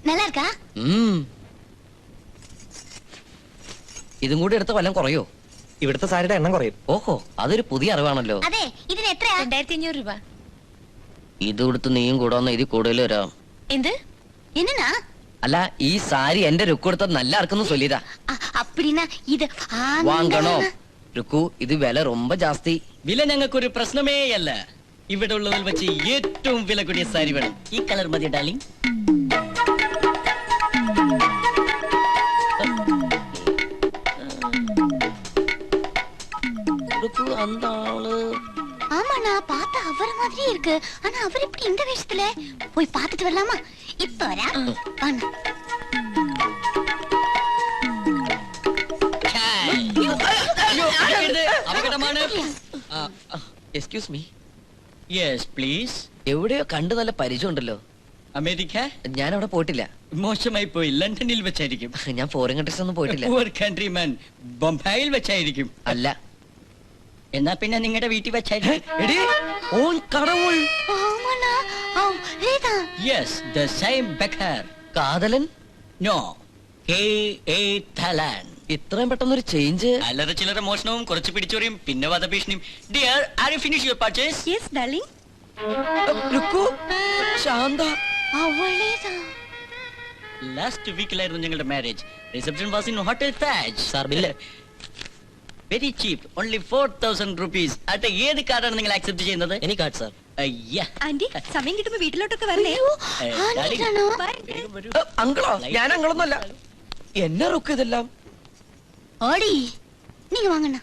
நல்லா இருக்கா? ഇതും കൂടി എടുത്ത വല്ലതും കുറയോ? ഇവിടുത്തെ സാരിയുടെ എണ്ണം കുറയും. ഓഹോ, അതൊരു പുതിയ അറിവാണല്ലോ. അതെ, ഇതിന് എത്രയാ? 2500 രൂപ. ഇത് കൊടുത്ത് നീയും കൂടാന്ന് ഇത് കൂടുതൽ വരാം. എന്ത്? என்னன்னா? അല്ല, ഈ സാരി എന്റെ രുക്കു എടുത്ത നല്ല ആർക്കൊന്നും ചൊല്ലിതാ. அப்படினா இது വാങ്ങണോ? രുക്കു, ഇത് വില ரொம்ப ജാസ്തി. വില ഞങ്ങൾക്കൊരു പ്രശ്നമേ അല്ല. ഇവിടെ ഉള്ളതിൽ വെച്ച് ഏറ്റവും വില കൂടിയ സാരി വേണം. ഈ കളർ മതി ഡാർലിംഗ്. രുക്കു, அந்த ஆளு ஆமா, நான் பார்த்த அவர் மாதிரியே இருக்கு. ஆனா அவர் இப்படி இந்த வேஷத்துல போய் பார்த்துட்டு வரலாமா? இப்ப வரா. வாங்க. അപകടമാണ്. Excuse me. Yes please. എവിടെയോ കണ്ടു നല്ല പരിചയം ഉണ്ടല്ലോ. അമേരിക്ക? ഞാൻ അവിടെ പോയിട്ടില്ല. മോശമായി പോയി. ലണ്ടനിൽ വെച്ചായിരിക്കും. ഞാൻ ഫോറിൻ കൺട്രീസ് ഒന്നും പോയിട്ടില്ല. പൂർ കൺട്രിമാൻ. ബൊംബായിൽ വെച്ചായിരിക്കും. അല്ല. എന്നാ പിന്നെ നിങ്ങളുടെ വീട്ടിൽ വെച്ചായിരിക്കും. എടീ, ഓൻ കടവുൾ. ஆமாண்ணா. ரேதா. യെസ്, ദ സെയിം ബക്കർ. കാതലൻ? നോ, ഹേ ഏ തലാൻ. ഇത്രയും പെട്ടെന്നൊരു ചേഞ്ച്. അല്ലറ ചില്ലറ മോഷണവും കുറച്ച് പിടിച്ചോറിയും പിന്നെ വധഭീഷണിയും. Dear, are you finish your purchase? Yes darling. Rukku, Shantha. அவளேதான். ലാസ്റ്റ് വീക്കിലായിരുന്നു ഞങ്ങളുടെ marriage. Reception was in hotel Taj. Sir bill very cheap, only 4000 rupees. അട്ടെ, ഏത് കാർഡാണ് നിങ്ങൾ ആക്സെപ്റ്റ് ചെയ്യുന്നത്? Any card sir. അയ്യാ, ആന്റി, സമയം കിട്ടുമ്പോ വീട്ടിലോട്ടൊക്കെ വരണേ. ஆனிட்டானோ? വേഗം വരൂ. അങ്കിളോ? ഞാൻ അങ്കിളൊന്നുമല്ല. എന്നെ റുക്ക് ഇതെല്ലാം. ஓடி. நீங்க வாங்கண்ணா.